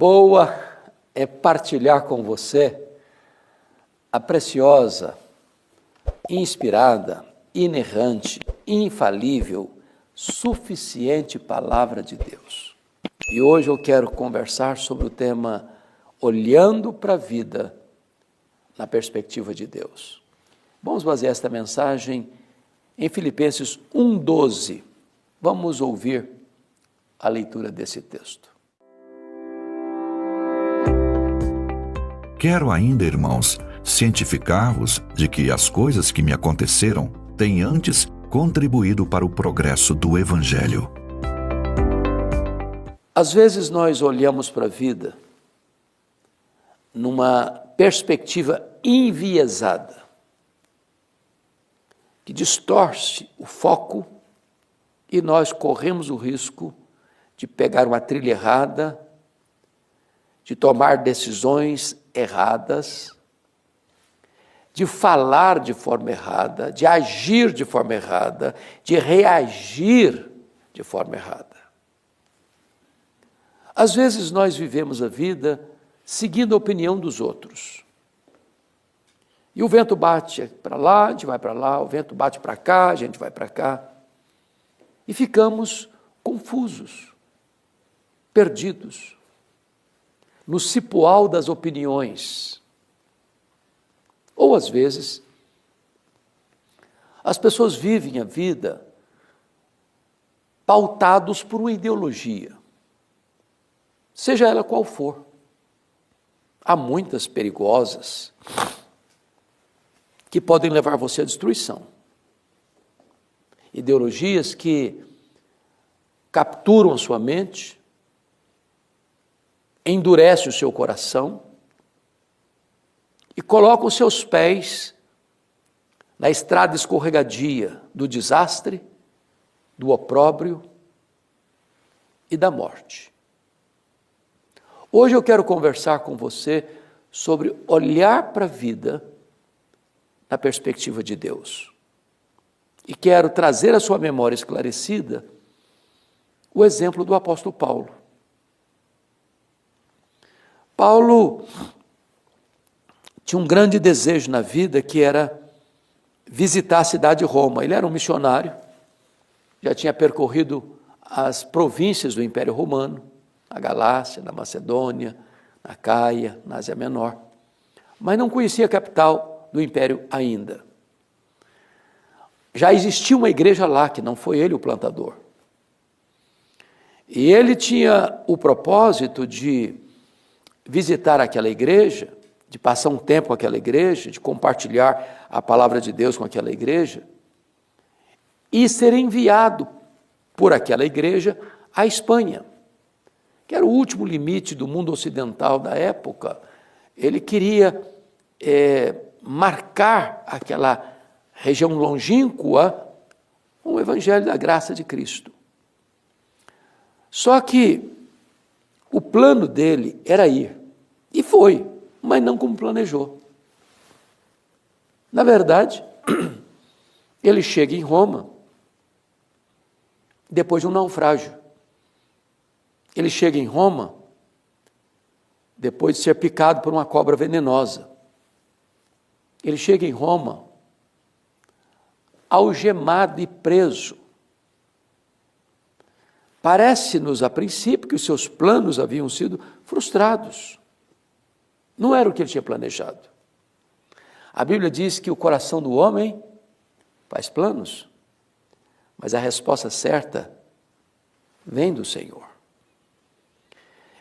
boa é partilhar com você a preciosa, inspirada, inerrante, infalível, suficiente Palavra de Deus. E hoje eu quero conversar sobre o tema Olhando para a Vida na Perspectiva de Deus. Vamos basear esta mensagem em Filipenses 1:12. Vamos ouvir a leitura desse texto. Quero ainda, irmãos, cientificar-vos de que as coisas que me aconteceram têm antes contribuído para o progresso do Evangelho. Às vezes nós olhamos para a vida numa perspectiva enviesada, que distorce o foco e nós corremos o risco de pegar uma trilha errada, de tomar decisões erradas, de falar de forma errada, de agir de forma errada, de reagir de forma errada. Às vezes nós vivemos a vida seguindo a opinião dos outros. E o vento bate para lá, a gente vai para lá, o vento bate para cá, a gente vai para cá. E ficamos confusos, perdidos, no cipoal das opiniões. Ou, às vezes, as pessoas vivem a vida pautados por uma ideologia, seja ela qual for. Há muitas perigosas que podem levar você à destruição. Ideologias que capturam a sua mente, endurecem o seu coração e colocam os seus pés na estrada escorregadia do desastre, do opróbrio e da morte. Hoje eu quero conversar com você sobre olhar para a vida na perspectiva de Deus. E quero trazer à sua memória esclarecida o exemplo do apóstolo Paulo. Paulo tinha um grande desejo na vida, que era visitar a cidade de Roma. Ele era um missionário, já tinha percorrido as províncias do Império Romano, na Galácia, na Macedônia, na Caia, na Ásia Menor, mas não conhecia a capital do Império ainda. Já existia uma igreja lá, que não foi ele o plantador. E ele tinha o propósito de visitar aquela igreja, de passar um tempo com aquela igreja, de compartilhar a palavra de Deus com aquela igreja, e ser enviado por aquela igreja à Espanha, que era o último limite do mundo ocidental da época. Ele queria marcar aquela região longínqua com o evangelho da graça de Cristo. Só que o plano dele era ir, e foi, mas não como planejou. Na verdade, ele chega em Roma depois de um naufrágio. Ele chega em Roma depois de ser picado por uma cobra venenosa. Ele chega em Roma algemado e preso. Parece-nos, a princípio, que os seus planos haviam sido frustrados. Não era o que ele tinha planejado. A Bíblia diz que o coração do homem faz planos, mas a resposta certa vem do Senhor.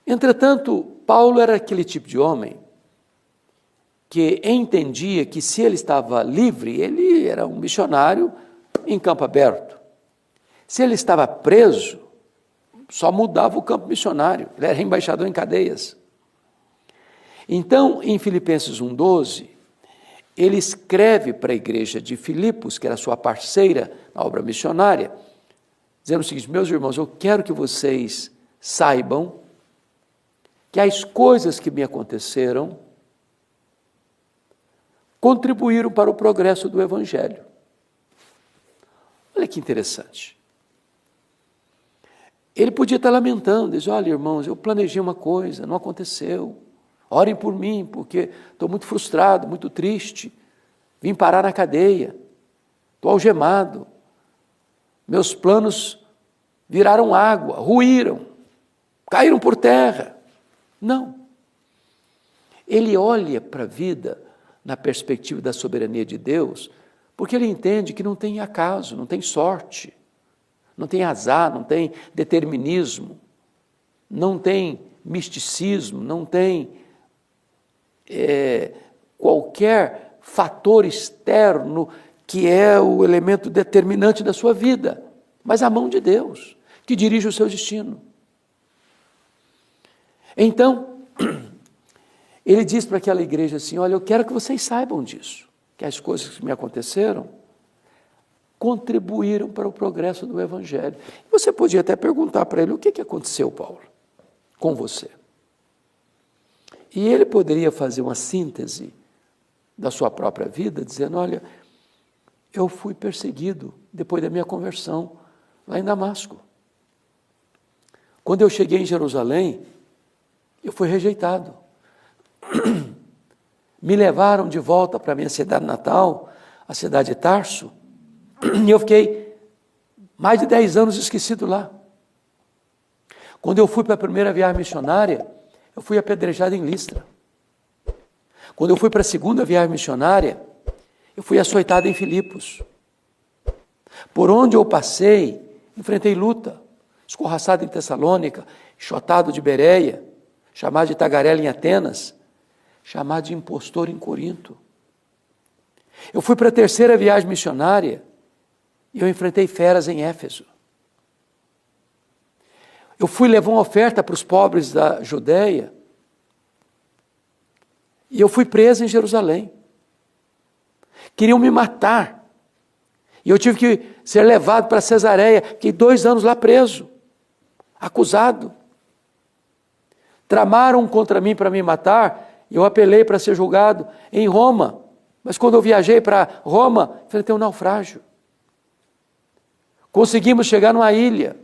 Entretanto, Paulo era aquele tipo de homem que entendia que, se ele estava livre, ele era um missionário em campo aberto. Se ele estava preso, só mudava o campo missionário, ele era embaixador em cadeias. Então, em Filipenses 1:12, ele escreve para a igreja de Filipos, que era sua parceira na obra missionária, dizendo o seguinte: meus irmãos, eu quero que vocês saibam que as coisas que me aconteceram contribuíram para o progresso do Evangelho. Olha que interessante. Ele podia estar lamentando, diz, olha, irmãos, eu planejei uma coisa, não aconteceu. Orem por mim, porque estou muito frustrado, muito triste. Vim parar na cadeia, estou algemado. Meus planos viraram água, ruíram, caíram por terra. Não. Ele olha para a vida na perspectiva da soberania de Deus, porque ele entende que não tem acaso, não tem sorte, não tem azar, não tem determinismo, não tem misticismo, não tem qualquer fator externo que é o elemento determinante da sua vida, mas a mão de Deus, que dirige o seu destino. Então, ele diz para aquela igreja assim, olha, eu quero que vocês saibam disso, que as coisas que me aconteceram contribuíram para o progresso do Evangelho. Você podia até perguntar para ele, o que aconteceu, Paulo, com você? E ele poderia fazer uma síntese da sua própria vida, dizendo, olha, eu fui perseguido depois da minha conversão lá em Damasco. Quando eu cheguei em Jerusalém, eu fui rejeitado. Me levaram de volta para a minha cidade natal, a cidade de Tarso, e eu fiquei mais de 10 anos esquecido lá. Quando eu fui para a primeira viagem missionária, eu fui apedrejado em Listra. Quando eu fui para a segunda viagem missionária, eu fui açoitado em Filipos. Por onde eu passei, enfrentei luta, escorraçado em Tessalônica, enxotado de Bereia, chamado de tagarela em Atenas, chamado de impostor em Corinto. Eu fui para a terceira viagem missionária e eu enfrentei feras em Éfeso. Eu fui levar uma oferta para os pobres da Judeia e eu fui preso em Jerusalém. Queriam me matar. E eu tive que ser levado para Cesareia, fiquei 2 anos lá preso, acusado. Tramaram contra mim para me matar, e eu apelei para ser julgado em Roma. Mas quando eu viajei para Roma, enfrentei um naufrágio. Conseguimos chegar numa ilha.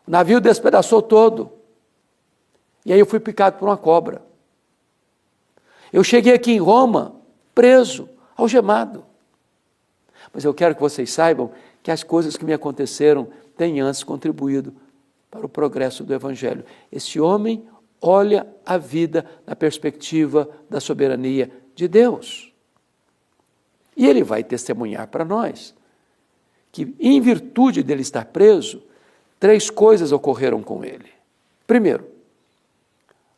O navio despedaçou todo. E aí eu fui picado por uma cobra. Eu cheguei aqui em Roma, preso, algemado. Mas eu quero que vocês saibam que as coisas que me aconteceram têm antes contribuído para o progresso do Evangelho. Esse homem olha a vida na perspectiva da soberania de Deus. E ele vai testemunhar para nós que, em virtude dele estar preso, 3 coisas ocorreram com ele. Primeiro,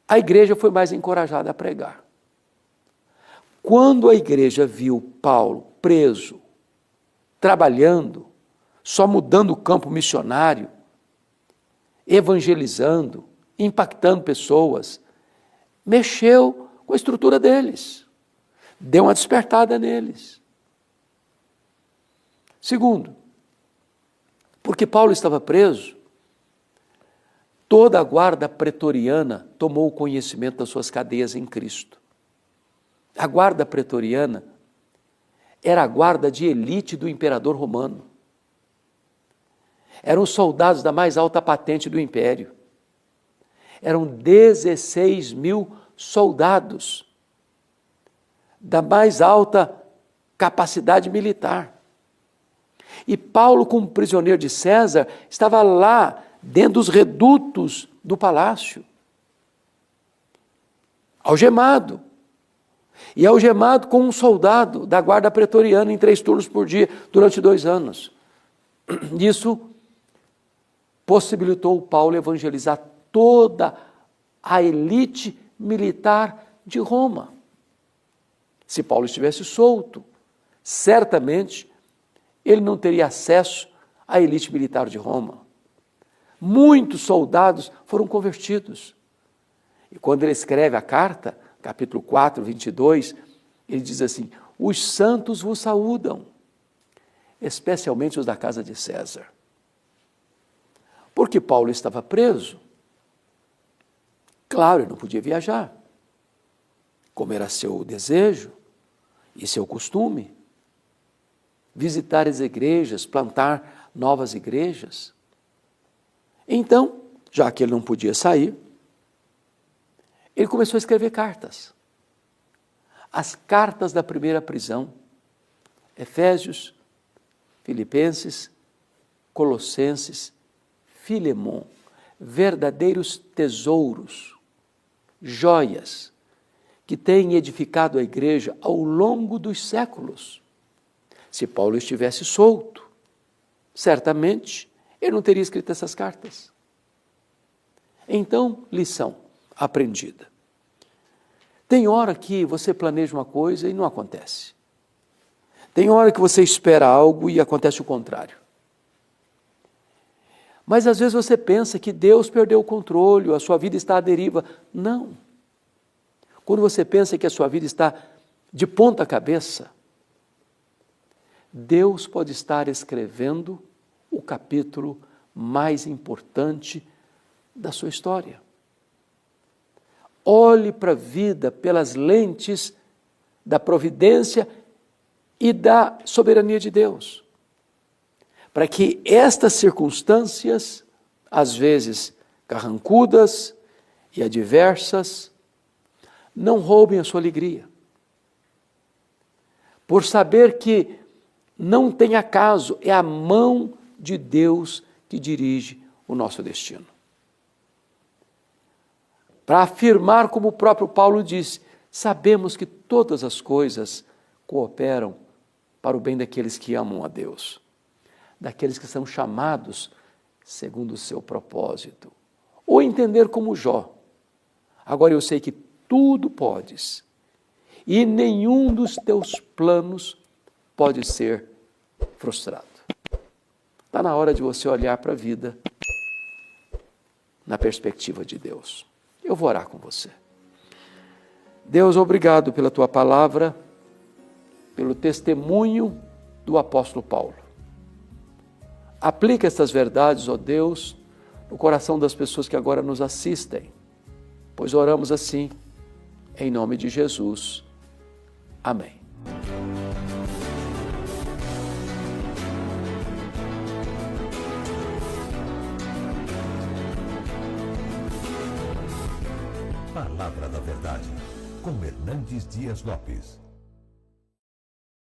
a igreja foi mais encorajada a pregar. Quando a igreja viu Paulo preso, trabalhando, só mudando o campo missionário, evangelizando, impactando pessoas, mexeu com a estrutura deles, deu uma despertada neles. Segundo, porque Paulo estava preso, toda a guarda pretoriana tomou conhecimento das suas cadeias em Cristo. A guarda pretoriana era a guarda de elite do imperador romano. Eram os soldados da mais alta patente do império. Eram 16 mil soldados da mais alta capacidade militar. E Paulo, como prisioneiro de César, estava lá, dentro dos redutos do palácio, algemado. E algemado com um soldado da guarda pretoriana em 3 turnos por dia, durante 2 anos. Isso possibilitou Paulo evangelizar toda a elite militar de Roma. Se Paulo estivesse solto, certamente ele não teria acesso à elite militar de Roma. Muitos soldados foram convertidos. E quando ele escreve a carta, capítulo 4, 22, ele diz assim, os santos vos saúdam, especialmente os da casa de César. Porque Paulo estava preso. Claro, ele não podia viajar, como era seu desejo e seu costume. Visitar as igrejas, plantar novas igrejas. Então, já que ele não podia sair, ele começou a escrever cartas. As cartas da primeira prisão. Efésios, Filipenses, Colossenses, Filemon. Verdadeiros tesouros, joias, que têm edificado a igreja ao longo dos séculos. Se Paulo estivesse solto, certamente ele não teria escrito essas cartas. Então, lição aprendida. Tem hora que você planeja uma coisa e não acontece. Tem hora que você espera algo e acontece o contrário. Mas às vezes você pensa que Deus perdeu o controle, a sua vida está à deriva. Não. Quando você pensa que a sua vida está de ponta cabeça, Deus pode estar escrevendo o capítulo mais importante da sua história. Olhe para a vida pelas lentes da providência e da soberania de Deus, para que estas circunstâncias, às vezes carrancudas e adversas, não roubem a sua alegria. Por saber que não tem acaso, é a mão de Deus que dirige o nosso destino. Para afirmar, como o próprio Paulo disse, sabemos que todas as coisas cooperam para o bem daqueles que amam a Deus, daqueles que são chamados segundo o seu propósito. Ou entender como Jó. Agora eu sei que tudo podes, e nenhum dos teus planos pode ser frustrado. Está na hora de você olhar para a vida na perspectiva de Deus. Eu vou orar com você. Deus, obrigado pela tua palavra, pelo testemunho do apóstolo Paulo. Aplica estas verdades, ó Deus, no coração das pessoas que agora nos assistem, pois oramos assim, em nome de Jesus. Amém. Palavra da Verdade, com Hernandes Dias Lopes.